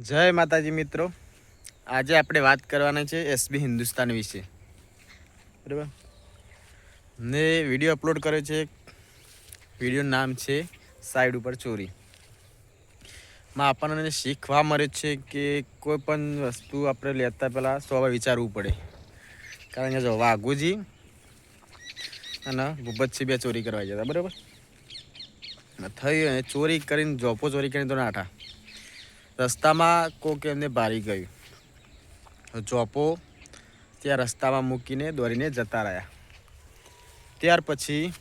જય માતાજી મિત્રો, આજે આપણે વાત કરવાના છે એસબી હિન્દુસ્તાન વિશે. બરાબર ને વિડીયો અપલોડ કર્યો છે. વિડીયોનું નામ છે સાઈડ ઉપર ચોરી. માં આપણને શીખવા મળે છે કે કોઈ પણ વસ્તુ આપણે લેતા પહેલાં 100 વાર વિચારવું પડે. કારણ કે જો વાઘુજી અને ભૂપતસિંહ બે ચોરી કરવા જતા, બરાબર થઈ ચોરી કરીને જોપો ચોરી કરીને તો નાઠા રસ્તામાં કોક એમને ભારી ગયું. જોપો ત્યાં રસ્તામાં મૂકીને દોરીને જતા રહ્યા. ત્યાર પછી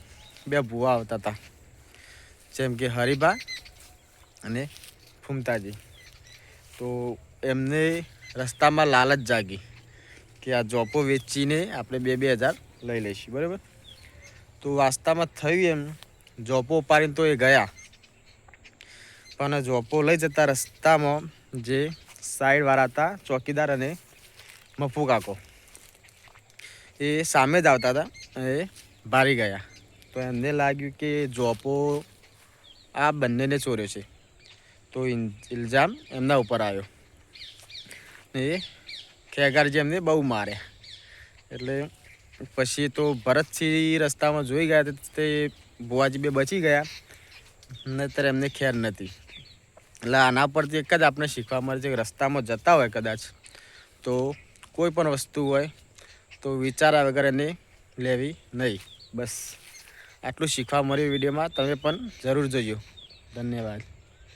બે ભૂવા આવતા હતા, જેમ કે હરિભા અને ફૂમતાજી. તો એમને રસ્તામાં લાલચ જાગી કે આ જોપો વેચીને આપણે 2,000 લઈ લઈશું, બરાબર. તો વાસ્તામાં થયું એમ, જોપો ઉપાડીને તો એ ગયા, પણ જોપો લઈ જતા રસ્તામાં જે સાઈડવાળા હતા ચોકીદાર અને મફુ કાકો, એ સામે જ આવતા હતા. એ ભારી ગયા. તો એમને લાગ્યું કે જોપો આ બંનેને ચોર્યો છે, તો ઇલ્ઝામ એમના ઉપર આવ્યો. એ ખેગારજી એમને બહુ માર્યા. એટલે પછી તો ભરતસિંહ રસ્તામાં જોઈ ગયા તે ભુવાજી બે બચી ગયા, નહીંતર એમને ખેર નથી. એટલે આના પરથી એક જ આપણે શીખવા મળે છે કે રસ્તામાં જતા હોય કદાચ તો કોઈ પણ વસ્તુ હોય તો વિચાર્યા વગર એને લેવી નહીં. બસ આટલું શીખવા મળ્યું વિડીયોમાં. તમે પણ જરૂર જોજો. ધન્યવાદ.